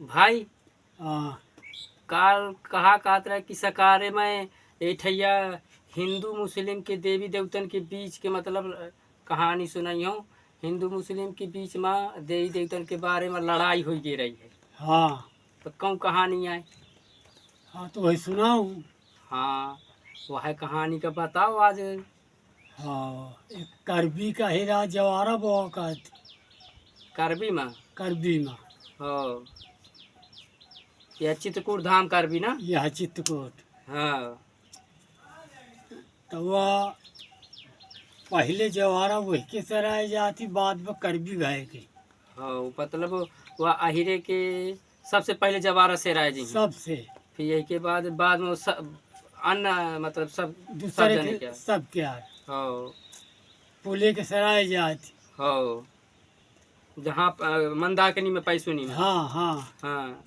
भाई हाँ काल कहा कहत रहे कि सकारे में एठैया हिंदू मुस्लिम के देवी देवतन के बीच के मतलब कहानी सुनाई हूँ। हिंदू मुस्लिम के बीच में देवी देवतन के बारे में लड़ाई हो गे रही है। हाँ तो कौन कहानी है? हाँ तो वही सुनाऊँ। हाँ, वह कहानी का बताओ आज। हाँ एक करबी का हीरा जवारा बो का करबी में करबी में हो या चित्रकूट धाम करबी ना? यह चित्रकूट। हाँ तो वह पहले जवारा वही के सराय जाती, बाद में करबी गए के हो मतलब वह अहिरे के सबसे पहले जवारा से राय जी। सबसे फिर यही के बाद में अन्य मतलब सब दूसरे जने के क्या सब के यार हो पुले के सराय जाती। हो जहाँ मंदाकिनी में पैसुनी में। हाँ हाँ हाँ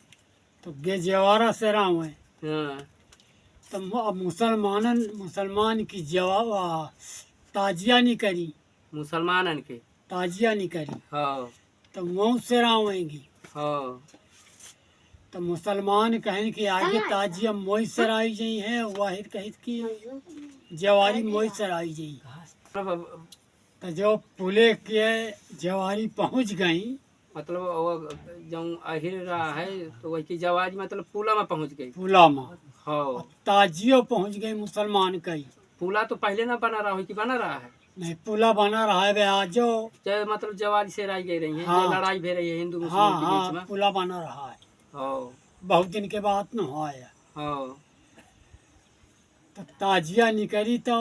तो गे जवारा सरा हुए। हाँ तो मुसलमान की जवाब ताजिया नहीं करी, मुसलमानन के ताजिया नहीं करी हो तो मऊ से रावेंगी। हो तो मुसलमान कहन कि आगे ताजिया मोई सराई जई है, वाहिद कहत कि जवारी मोई सराई जई। मतलब तो जो पुले के जवारी पहुंच गई, मतलब वो जो अहिर रहा है तो वही की जवाज मतलब पुला में पहुँच गई। पुला में हो ताजियो पहुंच गई मुसलमान कई। पुला तो पहले ना बना रहा हो कि बना रहा है? नहीं पुला बना रहा है बे आजो। जो मतलब जवाज से राई गई रही है, हाँ जो लड़ाई भी रही है हिंदू हाँ मुस्लिम के बीच हाँ में। पुला बना रहा है, हो बहुत दिन के बाद न हो आया। हो तो ताजिया निकली तो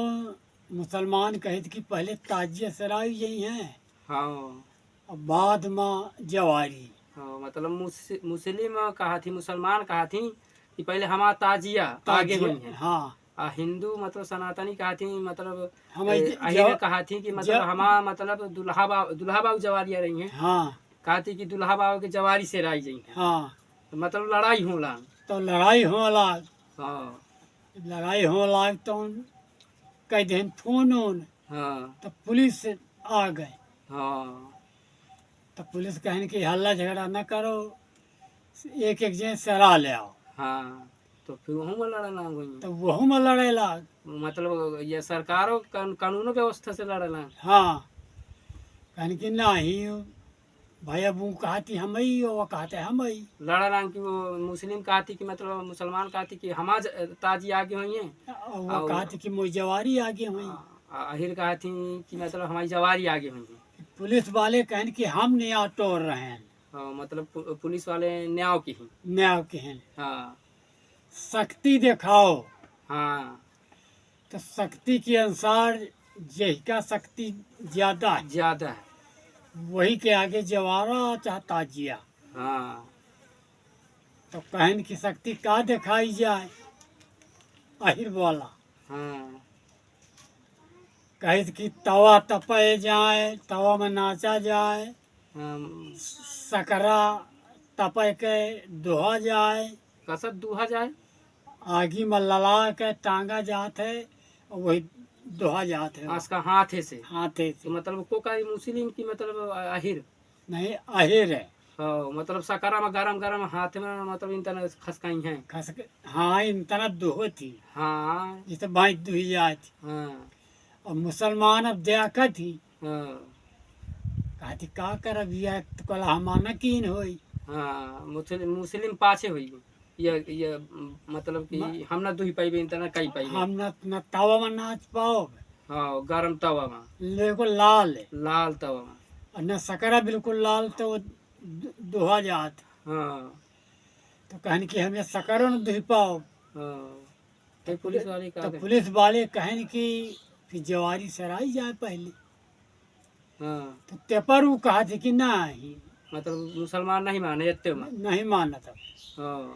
मुसलमान कहत कि पहले ताजिया सराई जई हैं हाँ और बाद में जवारी। हाँ मतलब मुस्लिम कहा थी, मुसलमान कहा थी कि पहले हमारा ताजिया आगे हुई है। हाँ हिंदू मतलब सनातनी कहा थी मतलब हमें अहिर कहा थी कि मतलब ज- हमारा मतलब दुल्हा बाबू जवारिया रही हैं। हाँ कहा थी कि दुल्हा बाबू के जवारी से राई गई है। हाँ तो मतलब लड़ाई होला। तो लड़ाई हो लाग, हाँ तो कह दिन फोन ओन हाँ तो पुलिस आ गए। हाँ तो पुलिस कहने की हल्ला झगड़ा न करो, एक एक जन सरा ले आओ। हाँ तो फिर वहाँ में लड़ना हुई। तो वहू में लड़े लाग। मतलब ये सरकारों कानूनो व्यवस्था से लड़ना। हाँ कहने की नहीं भैया वो कहती हम ही, वो कहते हम ही। लड़ना कि वो मुस्लिम कहा थी कि मतलब मुसलमान कहा थी कि हमार ताजी आगे हुई हैं। और वो कहती कि मुझे जवारी आगे हुई। अहिर कहा थी कि मतलब हमारी जवारी आगे हुई हैं। पुलिस वाले कहने कि हम न्याय तोड़ रहे हैं। हाँ मतलब पुलिस वाले न्याय की ही। न्याय के हैं, हाँ शक्ति दिखाओ। हाँ तो शक्ति के अनुसार जिसका शक्ति ज्यादा है ज्यादा है। वही के आगे जवारा चाहे ताजिया। हाँ तो कहन की शक्ति का दिखाई जाए, अहिर बोला हाँ कहित कि तवा तपे जाए, तवा में नाचा जाए, हाँ सकरा तपे के दोहा जाए, कसत दूहा जाए। आगी में लला के टांगा जात है, और वही दोहा जात है उसका हाथ से हाथे तो से। मतलब को का मुस्लिम की मतलब अहिर। नहीं अहिर है। हाँ मतलब सकरा में गरम गरम हाथ में मतलब इन तरह खसकाई हैं। खस हाँ इन तरह दोह थी, हाँ जैसे भैंस दुही जाती। हाँ और मुसलमान अब दया थी, हाँ कहती का कर बिया तो कल हमाना कीन होई। हाँ मुस्लिम पाछे हुई। ये मतलब कि हम ना दुही पाइबे इन तरह कई पाइबे। हम न तवा में नाच पाओ, हाँ गरम तवा में बिल्कुल लाल है, लाल तवा में। और न सकरा बिल्कुल लाल तो वो दोहा जात। हाँ तो कहन कि हमें सकरो न दुही पाओ। हाँ फिर पुलिस वाले तो का पुलिस वाले कहन कि फिर जवारी सराई जाए पहले। हाँ तो तेपर वो कहा थे कि नहीं, मतलब मुसलमान नहीं माने इतने में। नहीं माना था। हाँ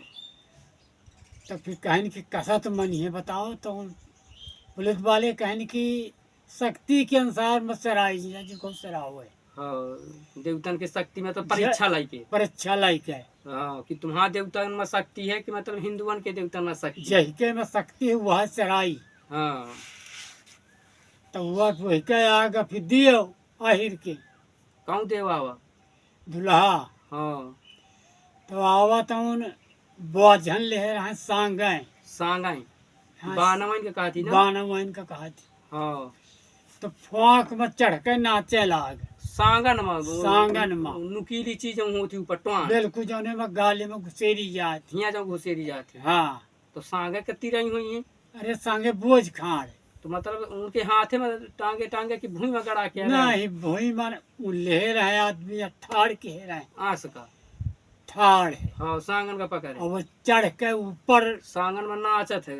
तो फिर कहन कि कसत मन है बताओ। तो पुलिस वाले कहन कि शक्ति के अनुसार मत सराई जाए, जिसको सरा हुआ है हाँ देवतन के शक्ति में तो परीक्षा लाई के। परीक्षा लायक है। हाँ कि तुम्हारा देवतन में शक्ति है कि मतलब हिंदुओं के देवतन में शक्ति है। जहिके में शक्ति है वह सराई। हाँ तो वह वही के आगे फिर दियो आहिर के कौन देवा हुआ? दुल्हा। हाँ तो आवत उन बोझन ले रहे सांगें। सांगाई हाँ, बानवन के कहा थी ना। बानवन का कहा थी। हाँ तो फोंक में चढ़ के नाचे लाग। सांगन में सांगन में नुकीली चीज होती ऊपर टोन बिल्कुल जौने में गाले में घुसेरी जाती। हिया जब घुसेरी जाती। हाँ, तो सांगे कितनी रही हुई हैं। अरे सांगे बोझ खाड़। तो मतलब उनके हाथे में टांगे टांगे की भूमि में गड़ा के नहीं भूई मन ले रहे आदमी ठाड़ के रहे आस का। ठाड़ है। हाँ सांगन का पकड़े और वो चढ़ के ऊपर सांगन में नाचत है।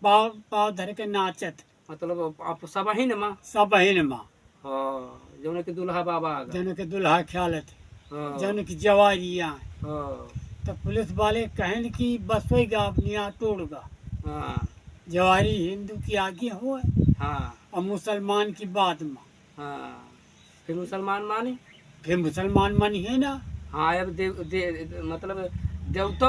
पाव पाव धर के नाचत। मतलब आप सब ही न माँ। सब बहिन माँ हाँ जौन के दुल्हा बाबा आ गए। जन के दुल्हा ख्यालत हाँ जन की जवारियाँ। हाँ तो पुलिस वाले कहन कि बस वही गा अपनी तोड़गा। हाँ जवारी हिंदू की आगे हो हाँ और मुसलमान की बाद में। हाँ फिर मुसलमान माने। फिर मुसलमान मन है ना। हाँ अब मतलब देवता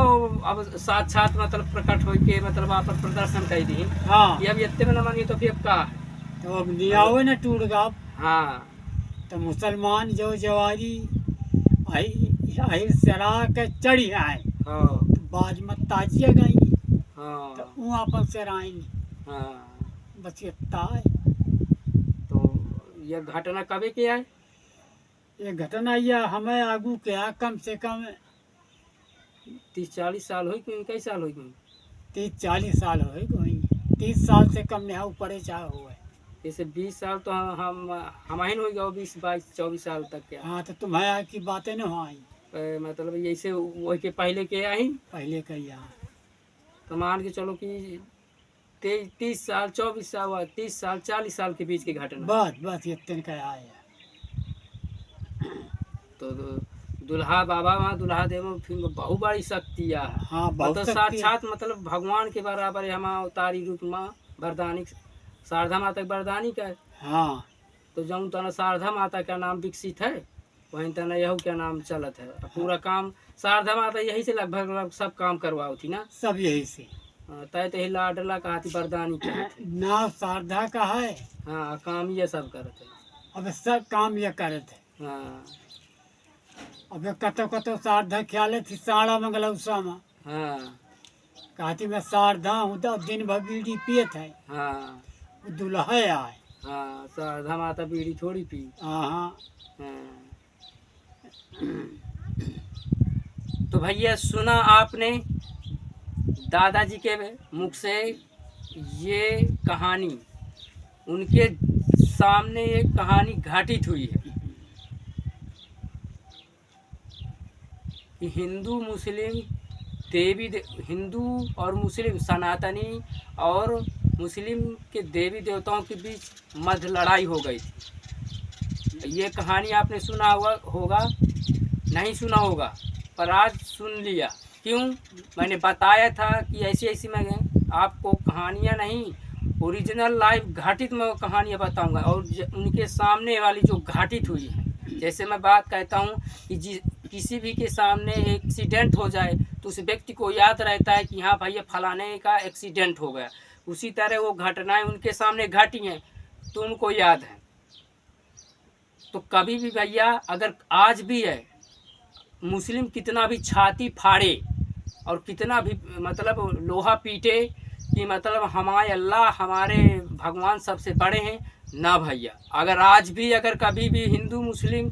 अब साक्षात मतलब प्रकट हो के मतलब आप प्रदर्शन कर दी। हाँ, ये अब इतने में न मानिए तो फिर अब का है। तो अब नियावे ना टूटगा। हाँ तो मुसलमान जो जवारी आहिर सरा के चढ़ी आए हाँ तो बाज में ताजिया गई। तो हाँ वो अपन से आएंगे। हाँ। बस इतना है। तो यह घटना कभी के है। ये घटना यह हमें आगू क्या कम से कम 30-40 साल हुई क्यों कई साल हुई क्यों 30-40 साल हो गई। 30 साल से कम नहीं ऊपर चाह हुआ है। जैसे 20 साल तो हम ही हो गया 20-22-24 साल तक क्या। हाँ, तो तुम्हारे की बातें न हो आई मतलब जैसे वही के पहले के आई पहले का यहाँ। तो मान के चलो कि 30 साल 24 साल 30 साल 40 साल के बीच की घटना। बस इतने का आया। तो दुल्हा बाबा वहाँ दुल्हा देव फिर बहुत बड़ी शक्ति है। हाँ, बहुत मतलब शक्ति है। साक्षात मतलब भगवान के बराबर है। हम अवतारी रूप में वरदानी शारदा माता की वरदानी का है। हाँ, तो जौन तना शारदा माता का नाम विकसित है वहीं तना यहू क्या नाम चलत है। पूरा काम शारदा माता यही से लगभग सब काम करवाओ थी ना। सब यही से। तय तो लाडला कहा थी वरदानी का है। नाव शारदा का है। हाँ काम ये सब करते हैं। अब सब काम ये करते है। हाँ अब कतो कतो शारदा ख्याल थी साड़ा मंगला उषा में हाँ कहती मैं शारदा हूँ तो दिन भर बीड़ी पियत है। हाँ वो दुल्हा आए। हाँ शारदा माता बीड़ी थोड़ी पी। हाँ, हाँ। तो भैया सुना आपने दादाजी के मुख से ये कहानी। उनके सामने ये कहानी घटित हुई है कि हिंदू और मुस्लिम सनातनी और मुस्लिम के देवी देवताओं के बीच मध्य लड़ाई हो गई थी। ये कहानी आपने सुना होगा नहीं सुना होगा पर आज सुन लिया। क्यों मैंने बताया था कि ऐसी ऐसी मैं आपको कहानियाँ नहीं ओरिजिनल लाइव घटित मैं कहानियाँ बताऊंगा। और उनके सामने वाली जो घटित हुई है। जैसे मैं बात कहता हूँ कि किसी भी के सामने एक्सीडेंट हो जाए तो उस व्यक्ति को याद रहता है कि हाँ भैया फलाने का एक्सीडेंट हो गया। उसी तरह वो घटनाएं उनके सामने घटी हैं तो उनको याद है। तो कभी भी भैया अगर आज भी है मुस्लिम कितना भी छाती फाड़े और कितना भी मतलब लोहा पीटे कि मतलब हमारे अल्लाह हमारे भगवान सबसे बड़े हैं ना भैया। अगर आज भी अगर कभी भी हिंदू मुस्लिम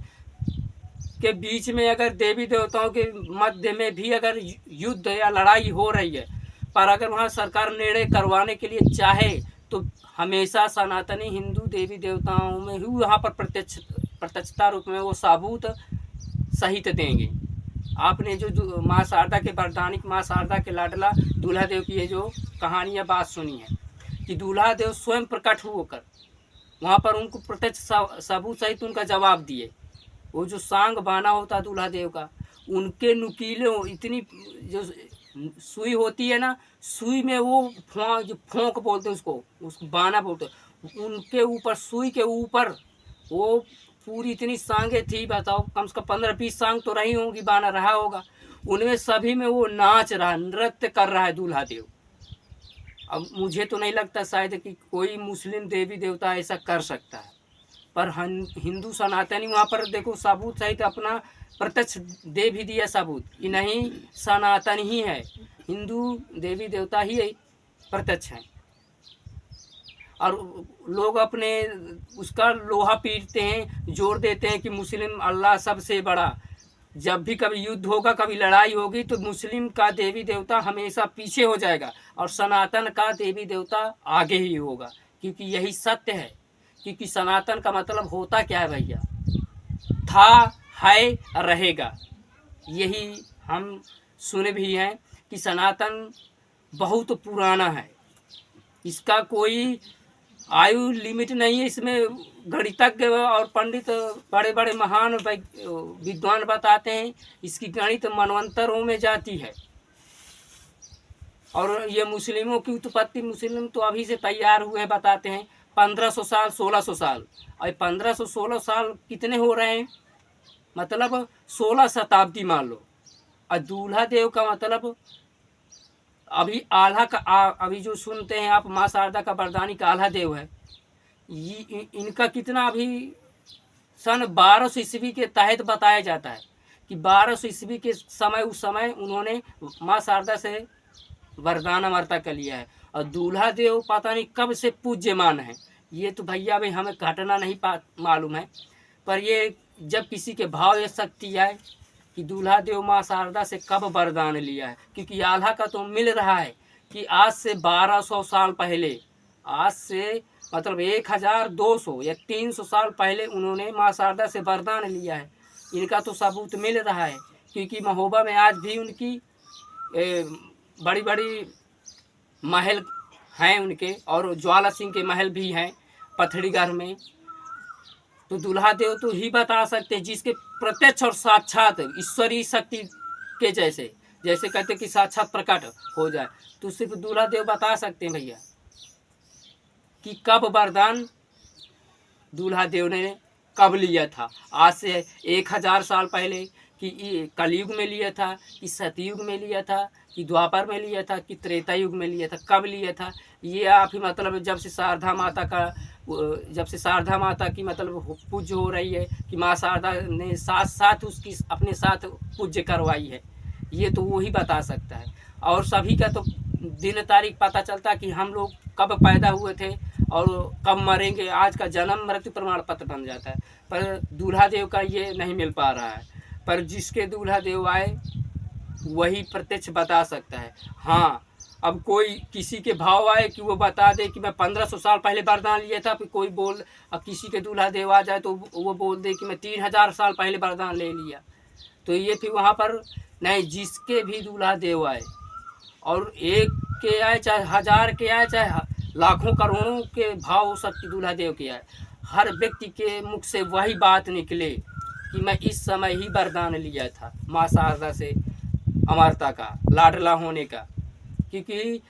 के बीच में अगर देवी देवताओं के मध्य में भी अगर युद्ध या लड़ाई हो रही है पर अगर वहाँ सरकार निर्णय करवाने के लिए चाहे तो हमेशा सनातनी हिंदू देवी देवताओं में ही वहाँ पर प्रत्यक्षता रूप में वो सबूत सहित देंगे। आपने जो माँ शारदा के वरदानिक माँ शारदा के लाडला दूल्हा देव की ये जो कहानी या बात सुनी है कि दूल्हा देव स्वयं प्रकट होकर वहाँ पर उनको प्रत्यक्ष सबूत सहित उनका जवाब दिए। वो जो सांग बाना होता दूल्हा देव का उनके नुकीले इतनी जो सुई होती है ना सुई में वो जो फोंक बोलते हैं उसको बाना बोलते हैं। उनके ऊपर सुई के ऊपर वो पूरी इतनी सांगें थी बताओ कम से कम 15-20 सांग तो रही होंगी बाना रहा होगा। उनमें सभी में वो नाच रहा नृत्य कर रहा है दूल्हा देव। अब मुझे तो नहीं लगता शायद कि कोई मुस्लिम देवी देवता ऐसा कर सकता है। पर हिंदू सनातनी वहाँ पर देखो सबूत सहित अपना प्रत्यक्ष दे भी दिया सबूत कि नहीं, सनातन ही है, हिंदू देवी देवता ही प्रत्यक्ष हैं। और लोग अपने उसका लोहा पीटते हैं, जोर देते हैं कि मुस्लिम अल्लाह सबसे बड़ा। जब भी कभी युद्ध होगा, कभी लड़ाई होगी, तो मुस्लिम का देवी देवता हमेशा पीछे हो जाएगा और सनातन का देवी देवता आगे ही होगा, क्योंकि यही सत्य है। क्योंकि सनातन का मतलब होता क्या है भैया, था, है, रहेगा। यही हम सुने भी हैं कि सनातन बहुत पुराना है, इसका कोई आयु लिमिट नहीं है। इसमें गणितज्ञ और पंडित बड़े बड़े महान विद्वान बताते हैं इसकी गणित मनवंतरों में जाती है। और ये मुस्लिमों की उत्पत्ति, मुस्लिम तो अभी से तैयार हुए हैं, बताते हैं 1500 साल 1600 साल। और 1500-1600 साल कितने हो रहे हैं, मतलब 16 शताब्दी मान लो। और दूल्हा देव का मतलब अभी आल्हा का अभी जो सुनते हैं आप, माँ शारदा का वरदानी का आल्हा देव है, ये इनका कितना अभी सन 1200 ईस्वी के तहत बताया जाता है कि 1200 ईस्वी के समय, उस समय उन्होंने माँ शारदा से वरदान अमरता कर लिया है। और दूल्हा देव पता नहीं कब से पूज्यमान है, ये तो भैया भाई हमें घटना नहीं मालूम है। पर ये जब किसी के भाव या शक्ति आए कि दूल्हा देव माँ शारदा से कब वरदान लिया है, क्योंकि आल्हा का तो मिल रहा है कि आज से 1200 साल पहले, आज से मतलब 1200 या 300 साल पहले उन्होंने माँ शारदा से वरदान लिया है। इनका तो सबूत मिल रहा है, क्योंकि महोबा में आज भी उनकी बड़ी बड़ी महल हैं उनके, और ज्वाला सिंह के महल भी हैं पथड़ीगढ़ में। तो दूल्हा देव तो ही बता सकते हैं, जिसके प्रत्यक्ष और साक्षात ईश्वरीय शक्ति के जैसे, जैसे कहते कि साक्षात प्रकट हो जाए, तो सिर्फ दूल्हा देव बता सकते हैं भैया कि कब वरदान दूल्हा देव ने कब लिया था। आज से 1000 साल पहले, कि कलयुग में लिया था, कि सतयुग में लिया था, कि द्वापर में लिया था, कि त्रेता युग में लिया था, कब लिया था, ये आप ही मतलब जब से शारदा माता की मतलब पूज्य हो रही है, कि माँ शारदा ने साथ उसकी अपने साथ पूज्य करवाई है, ये तो वो ही बता सकता है। और सभी का तो दिन तारीख पता चलता कि हम लोग कब पैदा हुए थे और कब मरेंगे, आज का जन्म मृत्यु प्रमाण पत्र बन जाता है। पर दूल्हा देव का ये नहीं मिल पा रहा है। पर जिसके दूल्हा देव आए वही प्रत्यक्ष बता सकता है। हाँ, अब कोई किसी के भाव आए कि वो बता दे कि मैं 1500 साल पहले वरदान लिया था, फिर कोई बोल, अब किसी के दूल्हा देव आ जाए तो वो बोल दे कि मैं 3000 साल पहले वरदान ले लिया, तो ये फिर वहाँ पर नहीं। जिसके भी दूल्हा देव आए, और एक के आए चाहे 1000 के आए चाहे लाखों करोड़ों के भाव हो सकती दूल्हा देव के आए, हर व्यक्ति के मुख से वही बात निकले कि मैं इस समय ही वरदान लिया था माँ शारदा से अमरता का, लाडला होने का। क्योंकि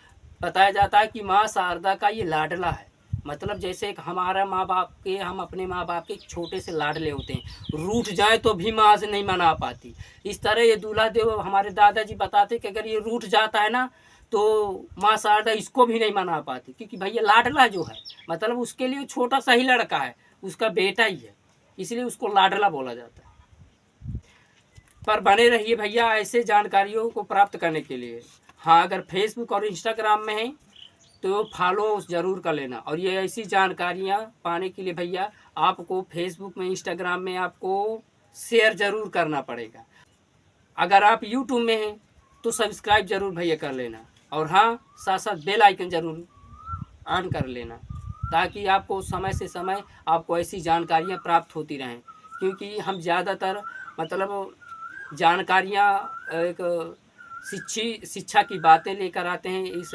बताया जाता है कि माँ शारदा का ये लाडला है, मतलब जैसे एक हमारा माँ बाप के, हम अपने माँ बाप के छोटे से लाडले होते हैं, रूठ जाए तो भी माँ से नहीं मना पाती। इस तरह ये दूल्हा देव, हमारे दादाजी बताते कि अगर ये रूठ जाता है ना तो माँ शारदा इसको भी नहीं मना पाती, क्योंकि भैया लाडला जो है मतलब उसके लिए छोटा सा ही लड़का है, उसका बेटा ही है, इसलिए उसको लाडला बोला जाता है। पर बने रहिए भैया ऐसे जानकारियों को प्राप्त करने के लिए। हाँ, अगर फेसबुक और इंस्टाग्राम में है तो फॉलो ज़रूर कर लेना। और ये ऐसी जानकारियाँ पाने के लिए भैया आपको फेसबुक में, इंस्टाग्राम में आपको शेयर ज़रूर करना पड़ेगा। अगर आप यूट्यूब में हैं तो सब्सक्राइब ज़रूर भैया कर लेना, और हाँ, साथ साथ बेल आइकन ज़रूर ऑन कर लेना, ताकि आपको समय से समय आपको ऐसी जानकारियाँ प्राप्त होती रहें। क्योंकि हम ज़्यादातर मतलब जानकारियाँ एक शिक्षा की बातें लेकर आते हैं इस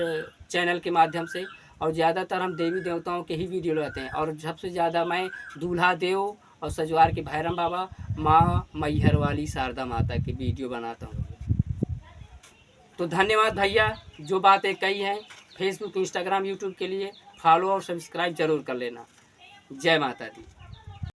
चैनल के माध्यम से, और ज़्यादातर हम देवी देवताओं के ही वीडियो लाते हैं। और सबसे ज़्यादा मैं दूल्हा देव और सजवार के भैरम बाबा, माँ मैहर वाली शारदा माता की वीडियो बनाता हूँ। तो धन्यवाद भैया, जो बातें कही हैं फेसबुक, इंस्टाग्राम, यूट्यूब के लिए फॉलो और सब्सक्राइब ज़रूर कर लेना। जय माता दी।